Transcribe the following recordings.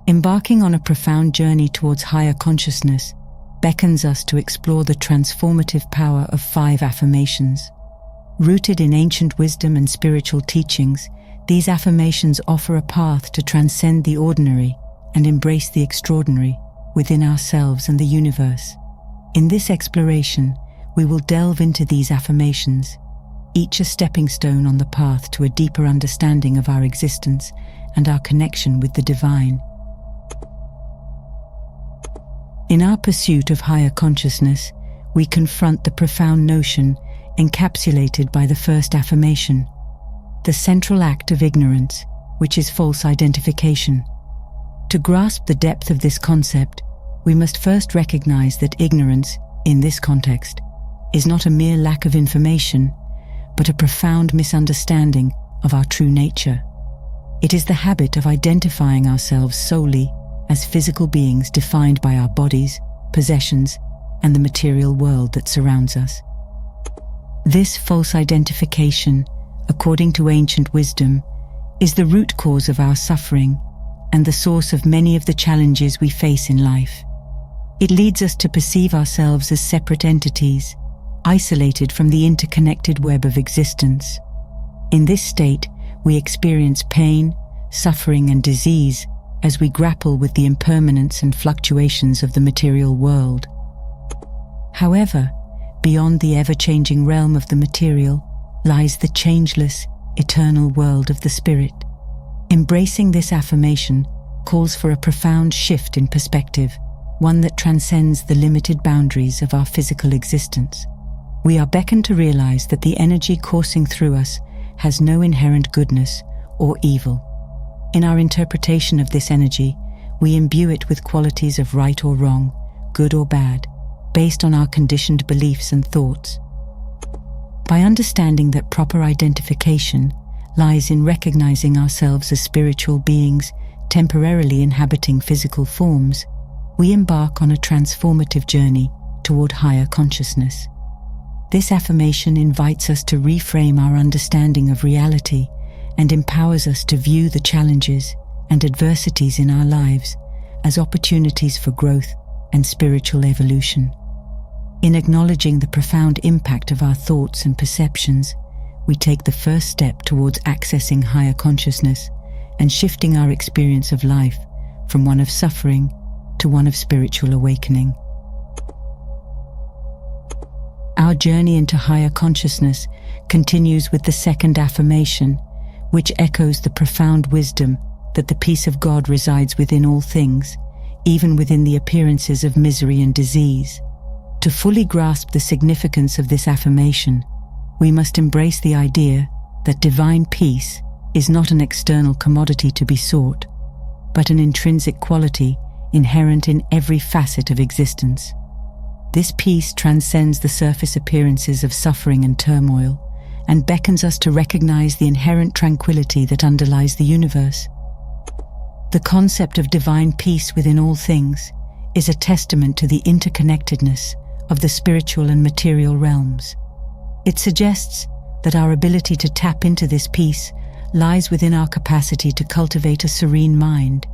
Embarking on a profound journey towards higher consciousness beckons us to explore the transformative power of 5 affirmations. Rooted in ancient wisdom and spiritual teachings, these affirmations offer a path to transcend the ordinary and embrace the extraordinary within ourselves and the universe. In this exploration, we will delve into these affirmations, each a stepping stone on the path to a deeper understanding of our existence and our connection with the divine. In our pursuit of higher consciousness, we confront the profound notion encapsulated by the first affirmation, the central act of ignorance, which is false identification. To grasp the depth of this concept, we must first recognize that ignorance, in this context, is not a mere lack of information, but a profound misunderstanding of our true nature. It is the habit of identifying ourselves solely as physical beings defined by our bodies, possessions, and the material world that surrounds us. This false identification, according to ancient wisdom, is the root cause of our suffering and the source of many of the challenges we face in life. It leads us to perceive ourselves as separate entities, isolated from the interconnected web of existence. In this state, we experience pain, suffering, and disease as we grapple with the impermanence and fluctuations of the material world. However, beyond the ever-changing realm of the material lies the changeless, eternal world of the spirit. Embracing this affirmation calls for a profound shift in perspective, one that transcends the limited boundaries of our physical existence. We are beckoned to realize that the energy coursing through us has no inherent goodness or evil. In our interpretation of this energy, we imbue it with qualities of right or wrong, good or bad, based on our conditioned beliefs and thoughts. By understanding that proper identification lies in recognizing ourselves as spiritual beings temporarily inhabiting physical forms, we embark on a transformative journey toward higher consciousness. This affirmation invites us to reframe our understanding of reality and empowers us to view the challenges and adversities in our lives as opportunities for growth and spiritual evolution. In acknowledging the profound impact of our thoughts and perceptions, we take the first step towards accessing higher consciousness and shifting our experience of life from one of suffering to one of spiritual awakening. Our journey into higher consciousness continues with the second affirmation, which echoes the profound wisdom that the peace of God resides within all things, even within the appearances of misery and disease. To fully grasp the significance of this affirmation, we must embrace the idea that divine peace is not an external commodity to be sought, but an intrinsic quality inherent in every facet of existence. This peace transcends the surface appearances of suffering and turmoil, and beckons us to recognize the inherent tranquility that underlies the universe. The concept of divine peace within all things is a testament to the interconnectedness of the spiritual and material realms. It suggests that our ability to tap into this peace lies within our capacity to cultivate a serene mind,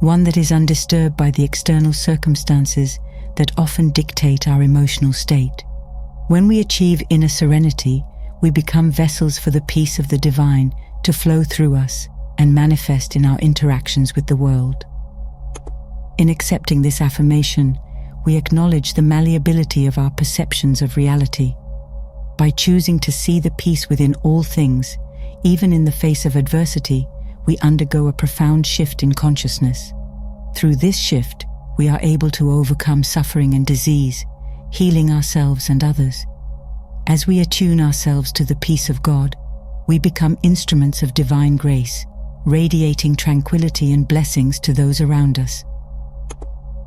one that is undisturbed by the external circumstances that often dictate our emotional state. When we achieve inner serenity, we become vessels for the peace of the divine to flow through us and manifest in our interactions with the world. In accepting this affirmation, we acknowledge the malleability of our perceptions of reality. By choosing to see the peace within all things, even in the face of adversity, we undergo a profound shift in consciousness. Through this shift, we are able to overcome suffering and disease, healing ourselves and others. As we attune ourselves to the peace of God, we become instruments of divine grace, radiating tranquility and blessings to those around us.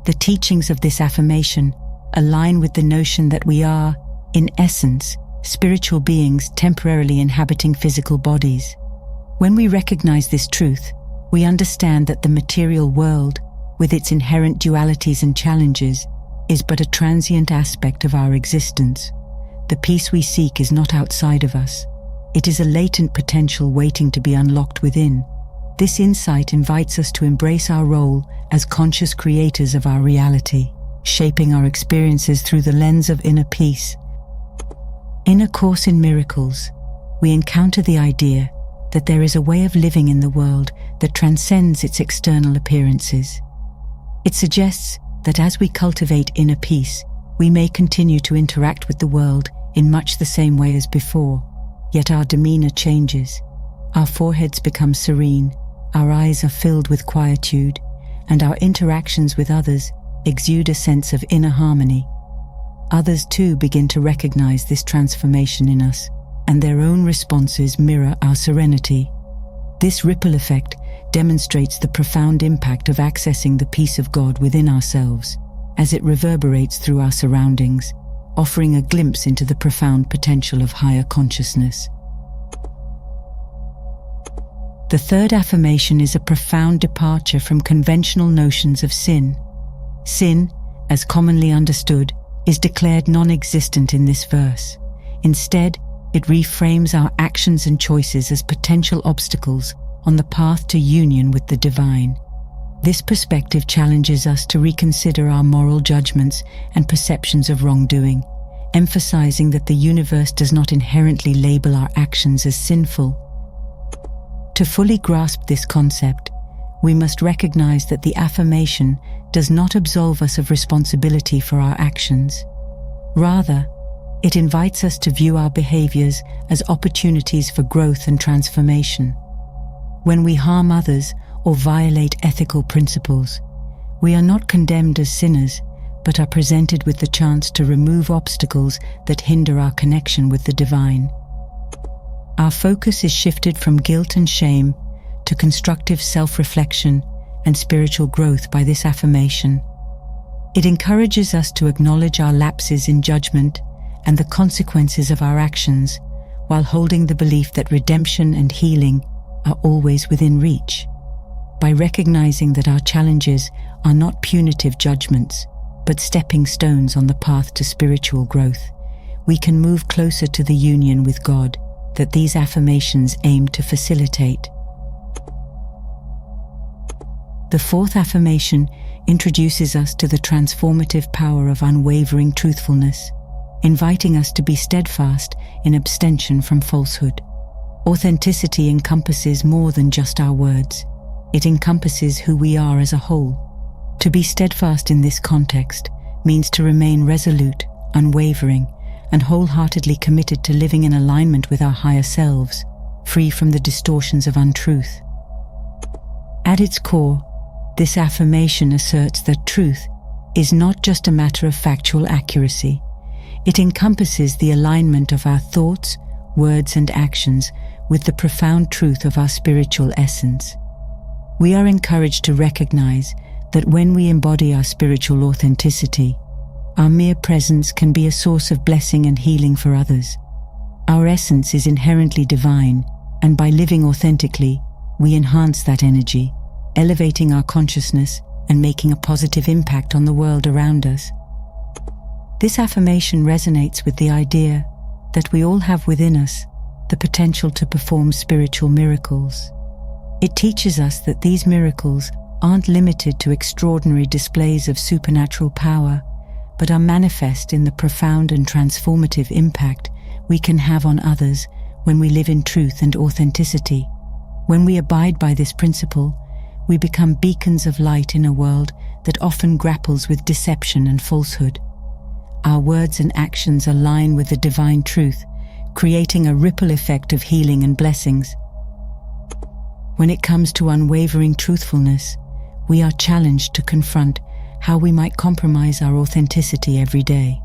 The teachings of this affirmation align with the notion that we are, in essence, spiritual beings temporarily inhabiting physical bodies. When we recognize this truth, we understand that the material world, with its inherent dualities and challenges, is but a transient aspect of our existence. The peace we seek is not outside of us. It is a latent potential waiting to be unlocked within. This insight invites us to embrace our role as conscious creators of our reality, shaping our experiences through the lens of inner peace. In A Course in Miracles, we encounter the idea that there is a way of living in the world that transcends its external appearances. It suggests that as we cultivate inner peace, we may continue to interact with the world in much the same way as before, yet our demeanor changes. Our foreheads become serene, our eyes are filled with quietude, and our interactions with others exude a sense of inner harmony. Others too begin to recognize this transformation in us, and their own responses mirror our serenity. This ripple effect demonstrates the profound impact of accessing the peace of God within ourselves, as it reverberates through our surroundings, offering a glimpse into the profound potential of higher consciousness. The third affirmation is a profound departure from conventional notions of sin. Sin, as commonly understood, is declared non-existent in this verse. Instead, it reframes our actions and choices as potential obstacles on the path to union with the divine. This perspective challenges us to reconsider our moral judgments and perceptions of wrongdoing, emphasizing that the universe does not inherently label our actions as sinful. To fully grasp this concept, we must recognize that the affirmation does not absolve us of responsibility for our actions. Rather, it invites us to view our behaviors as opportunities for growth and transformation. When we harm others or violate ethical principles, we are not condemned as sinners, but are presented with the chance to remove obstacles that hinder our connection with the divine. Our focus is shifted from guilt and shame to constructive self-reflection and spiritual growth by this affirmation. It encourages us to acknowledge our lapses in judgment and the consequences of our actions, while holding the belief that redemption and healing are always within reach. By recognizing that our challenges are not punitive judgments, but stepping stones on the path to spiritual growth, we can move closer to the union with God that these affirmations aim to facilitate. The fourth affirmation introduces us to the transformative power of unwavering truthfulness, inviting us to be steadfast in abstention from falsehood. Authenticity encompasses more than just our words. It encompasses who we are as a whole. To be steadfast in this context means to remain resolute, unwavering, and wholeheartedly committed to living in alignment with our higher selves, free from the distortions of untruth. At its core, this affirmation asserts that truth is not just a matter of factual accuracy. It encompasses the alignment of our thoughts, words, and actions with the profound truth of our spiritual essence. We are encouraged to recognize that when we embody our spiritual authenticity, our mere presence can be a source of blessing and healing for others. Our essence is inherently divine, and by living authentically, we enhance that energy, elevating our consciousness and making a positive impact on the world around us. This affirmation resonates with the idea that we all have within us the potential to perform spiritual miracles. It teaches us that these miracles aren't limited to extraordinary displays of supernatural power, but are manifest in the profound and transformative impact we can have on others when we live in truth and authenticity. When we abide by this principle, we become beacons of light in a world that often grapples with deception and falsehood. Our words and actions align with the divine truth, creating a ripple effect of healing and blessings. When it comes to unwavering truthfulness, we are challenged to confront how we might compromise our authenticity every day.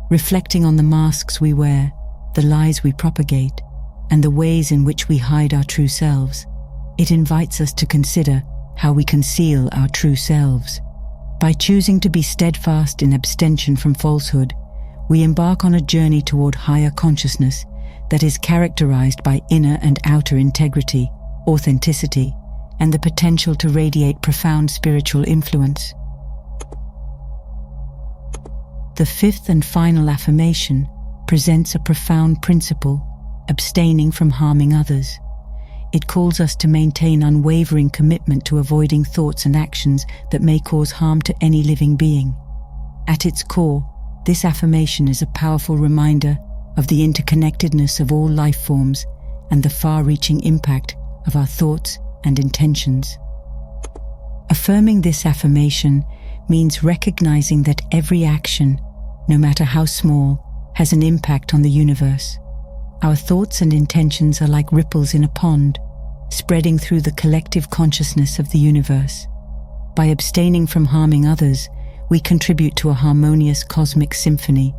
Reflecting on the masks we wear, the lies we propagate, and the ways in which we hide our true selves, it invites us to consider how we conceal our true selves. By choosing to be steadfast in abstention from falsehood, we embark on a journey toward higher consciousness that is characterized by inner and outer integrity, authenticity, and the potential to radiate profound spiritual influence. The fifth and final affirmation presents a profound principle: abstaining from harming others. it calls us to maintain unwavering commitment to avoiding thoughts and actions that may cause harm to any living being. At its core, this affirmation is a powerful reminder of the interconnectedness of all life forms and the far-reaching impact of our thoughts and intentions. Affirming this affirmation means recognizing that every action, no matter how small, has an impact on the universe. Our thoughts and intentions are like ripples in a pond, spreading through the collective consciousness of the universe. By abstaining from harming others, we contribute to a harmonious cosmic symphony,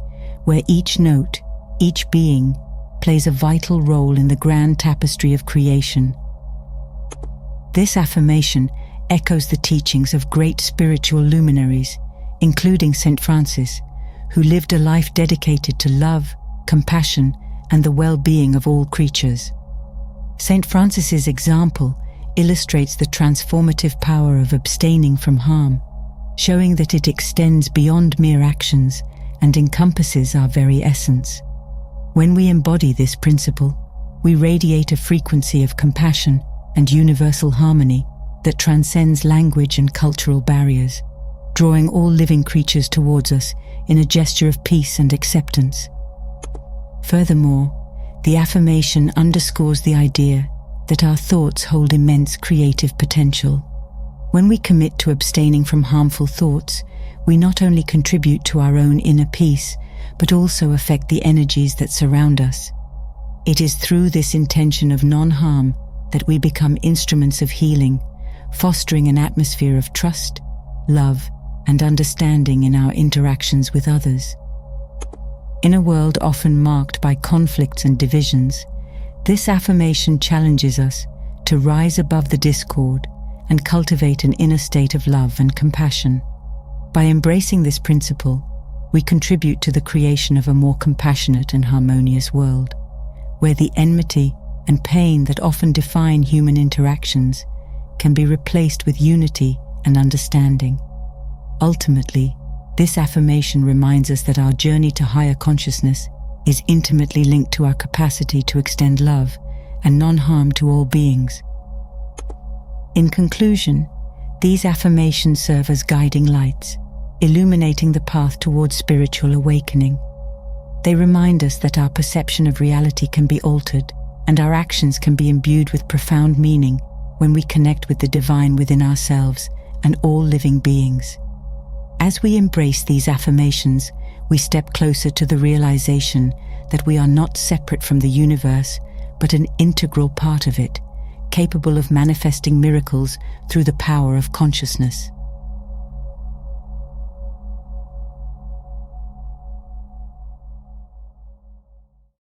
where each note, each being, plays a vital role in the grand tapestry of creation. This affirmation echoes the teachings of great spiritual luminaries, including St. Francis, who lived a life dedicated to love, compassion, and the well-being of all creatures. St. Francis's example illustrates the transformative power of abstaining from harm, showing that it extends beyond mere actions and encompasses our very essence. When we embody this principle, we radiate a frequency of compassion and universal harmony that transcends language and cultural barriers, drawing all living creatures towards us in a gesture of peace and acceptance. Furthermore, the affirmation underscores the idea that our thoughts hold immense creative potential. When we commit to abstaining from harmful thoughts, we not only contribute to our own inner peace, but also affect the energies that surround us. It is through this intention of non-harm that we become instruments of healing, fostering an atmosphere of trust, love, and understanding in our interactions with others. In a world often marked by conflicts and divisions, this affirmation challenges us to rise above the discord and cultivate an inner state of love and compassion. By embracing this principle, we contribute to the creation of a more compassionate and harmonious world, where the enmity and pain that often define human interactions can be replaced with unity and understanding. Ultimately, this affirmation reminds us that our journey to higher consciousness is intimately linked to our capacity to extend love and non-harm to all beings. In conclusion, these affirmations serve as guiding lights, illuminating the path towards spiritual awakening. They remind us that our perception of reality can be altered and our actions can be imbued with profound meaning when we connect with the divine within ourselves and all living beings. As we embrace these affirmations, we step closer to the realization that we are not separate from the universe, but an integral part of it, capable of manifesting miracles through the power of consciousness.